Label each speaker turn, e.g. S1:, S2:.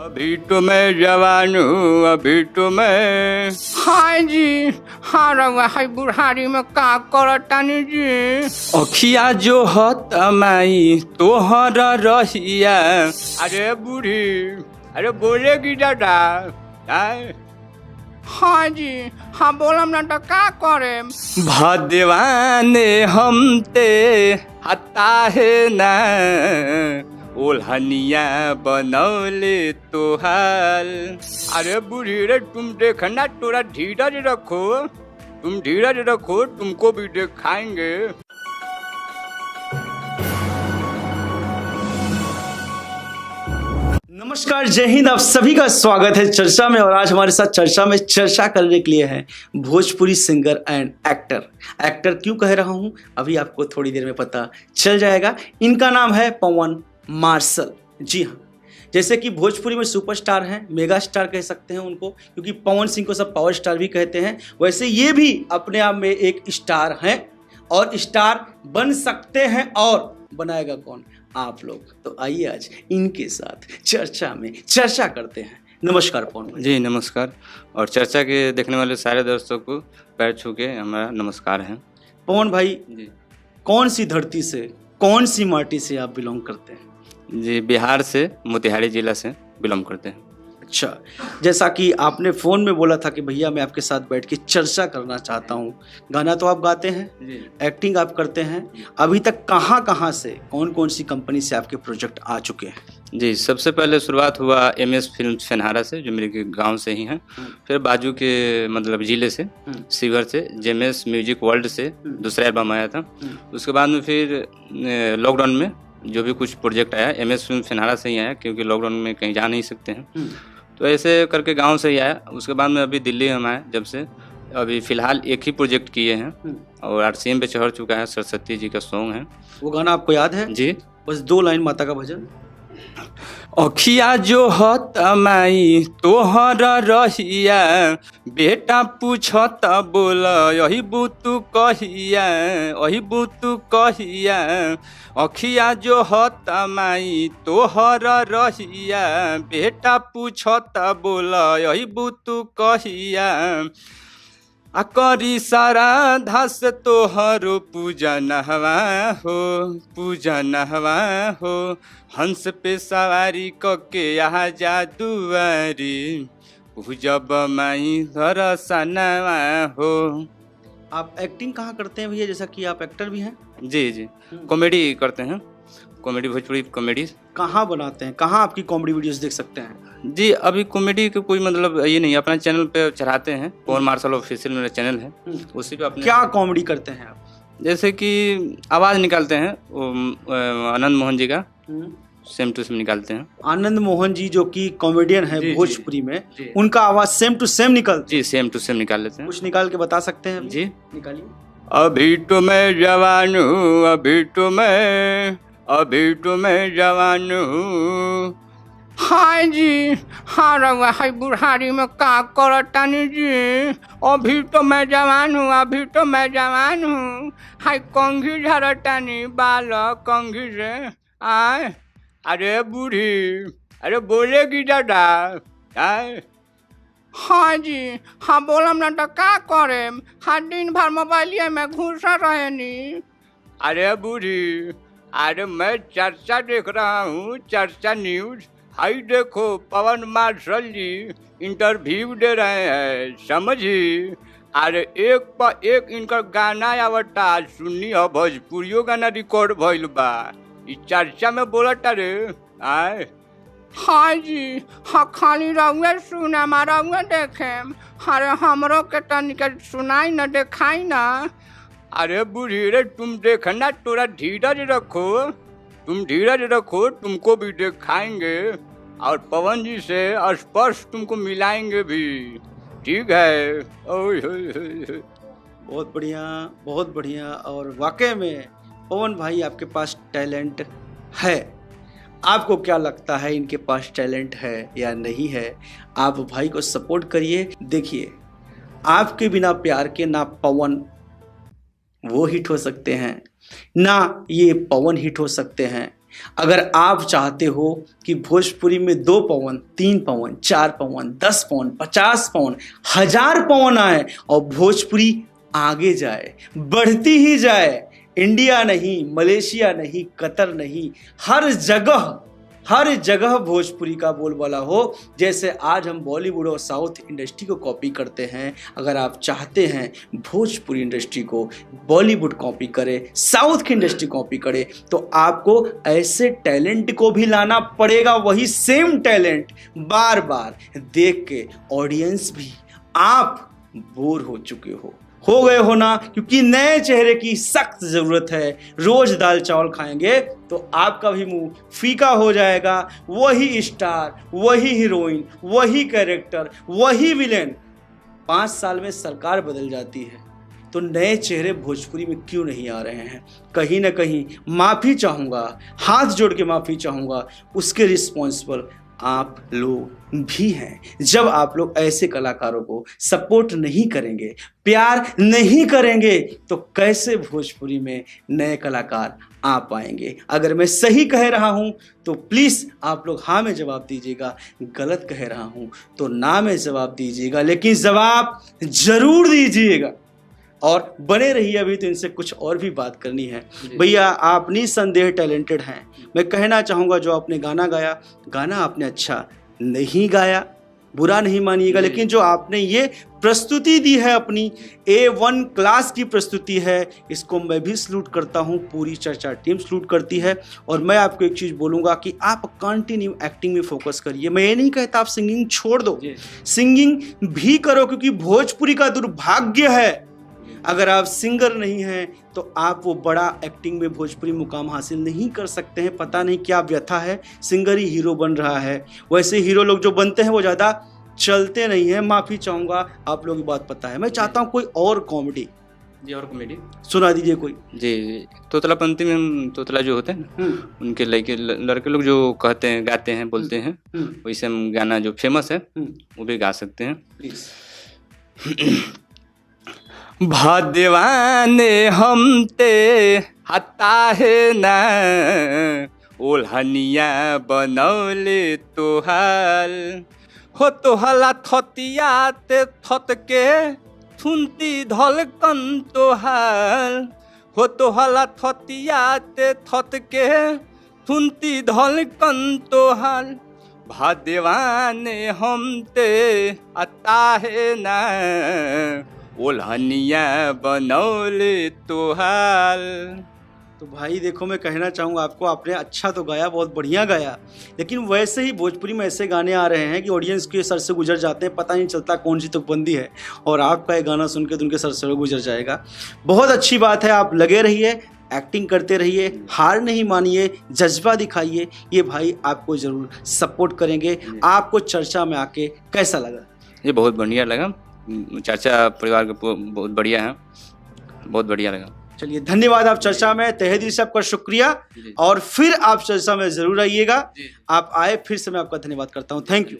S1: अभी तो मैं जवान हूँ, अभी तो मैं।
S2: हाँ जी, हाँ रउआ है बुढ़ारी में का करतानी जी।
S1: अखिया जो हतमाई तोहर रहिया। अरे बूढ़ी, अरे बोलेगी दादा।
S2: हाँ जी, हाँ बोलम ना तो का करे।
S1: भगवान हम ते हता है ना, ओल्हनिया बनौले तोहाल। अरे बूढ़ी रे, तुम देखना, थोड़ा धीरज रखो, तुम धीरज रखो, तुमको भी दिखाएंगे।
S3: नमस्कार, जय हिंद। आप सभी का स्वागत है चर्चा में। और आज हमारे साथ चर्चा में चर्चा करने के लिए हैं भोजपुरी सिंगर एंड एक्टर क्यों कह रहा हूं, अभी आपको थोड़ी देर में पता चल जाएगा। इनका नाम है पवन मार्शल। जी हाँ, जैसे कि भोजपुरी में सुपरस्टार हैं, मेगा स्टार कह सकते हैं उनको, क्योंकि पवन सिंह को सब पावर स्टार भी कहते हैं। वैसे ये भी अपने आप में एक स्टार हैं और स्टार बन सकते हैं। और बनाएगा कौन? आप लोग। तो आइए आज इनके साथ चर्चा में चर्चा करते हैं। नमस्कार पवन भाई।
S1: जी नमस्कार, और चर्चा के देखने वाले सारे दर्शकों को पैर छू के हमारा नमस्कार है।
S3: पवन भाई
S1: जी
S3: कौन सी धरती से, कौन सी माटी से आप बिलोंग करते हैं?
S1: जी, बिहार से, मोतिहारी जिला से बिलोंग करते हैं।
S3: अच्छा, जैसा कि आपने फ़ोन में बोला था कि भैया मैं आपके साथ बैठ के चर्चा करना चाहता हूँ। गाना तो आप गाते हैं, एक्टिंग आप करते हैं। अभी तक कहाँ से, कौन कौन सी कंपनी से आपके प्रोजेक्ट आ चुके हैं?
S1: जी, सबसे पहले शुरुआत हुआ MS फिल्म फेनहारा से, जो मेरे गांव से ही हैं। फिर बाजू के मतलब जिले से, शिवहर से, JMS म्यूजिक वर्ल्ड से दूसरा एल्बम आया था। उसके बाद में फिर लॉकडाउन में जो भी कुछ प्रोजेक्ट आया, MS फिल्म फेनहारा से ही आया, क्योंकि लॉकडाउन में कहीं जा नहीं सकते हैं। तो ऐसे करके गांव से ही आया। उसके बाद में अभी दिल्ली हम आए, जब से अभी फ़िलहाल एक ही प्रोजेक्ट किए हैं और RCM पे चढ़ चुका है। सरस्वती जी का सॉन्ग है।
S3: वो गाना आपको याद है?
S1: जी,
S3: बस 2 लाइन माता का भजन।
S1: अखिया जो हतमाई तोहर रहिया, बेटा पूछत बोल यही बुतु कहिया, यही बुतु कहिया। अखिया जो हतमाई तोहर रहिया, बेटा पूछत बोल यही बुतु कहिया। करी सारा धस तोहरो पूजन हवा हो, पूजन हवा हो। हंस पे सवारी कके यहाँ जा दुआरी, पूजब माई दरसनवा हो।
S3: आप एक्टिंग कहाँ करते हैं भैया? जैसा कि आप एक्टर भी हैं।
S1: जी, कॉमेडी करते हैं, कॉमेडी, भोजपुरी कॉमेडी।
S3: कहाँ बनाते हैं, कहाँ आपकी कॉमेडी वीडियोस देख सकते हैं?
S1: जी, अभी कॉमेडी का कोई मतलब ये नहीं, अपना चैनल पे चढ़ाते हैं। पवन मार्शल ऑफिशियल मेरा चैनल है, उसी पे अपने।
S3: क्या कॉमेडी करते हैं आप?
S1: जैसे कि आवाज़ निकालते हैं, आनंद मोहन जी का सेम टू सेम निकालते हैं।
S3: आनंद मोहन जी जो कि कॉमेडियन है भोजपुरी में, उनका आवाज सेम टू सेम
S1: जी, सेम टू सेम निकाल लेते हैं।
S3: कुछ निकाल के बता सकते हैं?
S1: जी,
S3: निकालिए।
S1: अभी तो मैं जवान हूँ, अभी तो मैं, अभी तो मैं जवान हूँ।
S2: हाँ जी, हाँ रउआ है बुढ़ारी में का करतानी जी। अभी तो मैं जवान हूँ, अभी तो मैं जवान हूँ। हाय कंघी झरतानी बाल कंघी से आए।
S1: अरे बूढ़ी, अरे बोलेगी दादा।
S2: हाँ जी, हाँ बोलम ना तो का करे। हाँ दिन भर मोबाइलिए में घुसा रहेनी।
S1: अरे बूढ़ी, अरे मैं चर्चा देख रहा हूँ, चर्चा न्यूज। हाई देखो, पवन मार्शल जी इंटरव्यू दे रहे हैं, समझी। अरे एक पर एक इनका गाना आवता, सुनी हो। भोजपुरियो गाना रिकॉर्ड भइल बा, इस चर्चा में बोलता रे। आए
S2: हाँ जी, हाँ खाली रउए सुने, रउए देखे। अरे हमरो के तनिक सुनाई न, देखाई ना।
S1: अरे बूढ़ी रे, तुम देखना, थोड़ा धीरज रखो, तुम धीरज रखो, तुमको भी दिखाएंगे और पवन जी से स्पर्श तुमको मिलाएंगे भी, ठीक है।
S3: बहुत बढ़िया, बहुत बढ़िया। और वाकई में पवन भाई आपके पास टैलेंट है। आपको क्या लगता है, इनके पास टैलेंट है या नहीं है? आप भाई को सपोर्ट करिए। देखिए, आपके बिना प्यार के ना पवन वो हिट हो सकते हैं, ना ये पवन हिट हो सकते हैं। अगर आप चाहते हो कि भोजपुरी में 2 पवन, 3 पवन, 4 पवन, 10 पवन, 50 पवन, 1000 पवन आए और भोजपुरी आगे जाए, बढ़ती ही जाए, इंडिया नहीं, मलेशिया नहीं, कतर नहीं, हर जगह भोजपुरी का बोलबाला हो। जैसे आज हम बॉलीवुड और साउथ इंडस्ट्री को कॉपी करते हैं, अगर आप चाहते हैं भोजपुरी इंडस्ट्री को बॉलीवुड कॉपी करे, साउथ की इंडस्ट्री कॉपी करे, तो आपको ऐसे टैलेंट को भी लाना पड़ेगा। वही सेम टैलेंट बार बार देख के ऑडियंस भी आप बोर हो चुके हो गए हो ना, क्योंकि नए चेहरे की सख्त जरूरत है। रोज दाल चावल खाएंगे तो आपका भी मुंह फीका हो जाएगा। वही स्टार, वही हीरोइन, वही कैरेक्टर, वही विलेन। 5 साल में सरकार बदल जाती है तो नए चेहरे भोजपुरी में क्यों नहीं आ रहे हैं? कहीं ना कहीं माफी चाहूंगा, हाथ जोड़ के माफी चाहूंगा, उसके रिस्पॉन्सिबल आप लोग भी हैं। जब आप लोग ऐसे कलाकारों को सपोर्ट नहीं करेंगे, प्यार नहीं करेंगे, तो कैसे भोजपुरी में नए कलाकार आ पाएंगे? अगर मैं सही कह रहा हूं तो प्लीज आप लोग हाँ में जवाब दीजिएगा, गलत कह रहा हूं तो ना में जवाब दीजिएगा, लेकिन जवाब जरूर दीजिएगा। और बने रहिए, अभी तो इनसे कुछ और भी बात करनी है। भैया आप निसंदेह टैलेंटेड हैं। मैं कहना चाहूँगा जो आपने गाना गाया, गाना आपने अच्छा नहीं गाया, बुरा नहीं मानिएगा, लेकिन जो आपने ये प्रस्तुति दी है अपनी A1 क्लास की प्रस्तुति है, इसको मैं भी सलूट करता हूँ, पूरी चर्चा टीम सलूट करती है। और मैं आपको एक चीज़ बोलूँगा कि आप कंटिन्यू एक्टिंग में फोकस करिए। मैं ये नहीं कहता आप सिंगिंग छोड़ दो, सिंगिंग भी करो, क्योंकि भोजपुरी का दुर्भाग्य है अगर आप सिंगर नहीं हैं तो आप वो बड़ा एक्टिंग में भोजपुरी मुकाम हासिल नहीं कर सकते हैं। पता नहीं क्या व्यथा है, सिंगर ही हीरो बन रहा है। वैसे हीरो लोग जो बनते हैं वो ज़्यादा चलते नहीं हैं। माफ़ी चाहूँगा, आप लोगों की बात पता है। मैं चाहता हूँ कोई और कॉमेडी
S1: जी, और कॉमेडी सुना
S3: सुना दीजिए कोई।
S1: जी, तोतला पंथी में तोतला जो होते हैं ना, उनके लड़के लोग जो कहते हैं, गाते हैं, बोलते हैं, वैसे हम गाना जो फेमस है वो भी गा सकते हैं।
S3: प्लीज।
S1: भगवान हम ते हता है ना, ओल्हनिया बनौले तोहाल हो, तोहला थतिया ते थत के थुनती धलकन तोहाल हो, तोहला थतिया ते थत के थुनती धलकन तोहाल। भगवान हम ते हता है ना, ओल्हनिया बनौले तोहाल।
S3: तो भाई देखो, मैं कहना चाहूँगा आपको, आपने अच्छा तो गाया, बहुत बढ़िया गाया, लेकिन वैसे ही भोजपुरी में ऐसे गाने आ रहे हैं कि ऑडियंस के सर से गुजर जाते हैं, पता नहीं चलता कौन सी तुकबंदी है, और आपका ये गाना सुन के तो उनके सर से गुजर जाएगा। बहुत अच्छी बात है, आप लगे रहिए, एक्टिंग करते रहिए, हार नहीं मानिए, जज्बा दिखाइए। ये भाई आपको ज़रूर सपोर्ट करेंगे। आपको चर्चा में आके कैसा लगा?
S1: ये बहुत बढ़िया लगा, चर्चा परिवार के बहुत बढ़िया है, बहुत बढ़िया लगा।
S3: चलिए धन्यवाद, आप चर्चा में, तहे दिल से आपका शुक्रिया, और फिर आप चर्चा में जरूर आइएगा। आप आए, फिर से मैं आपका धन्यवाद करता हूँ। Thank you.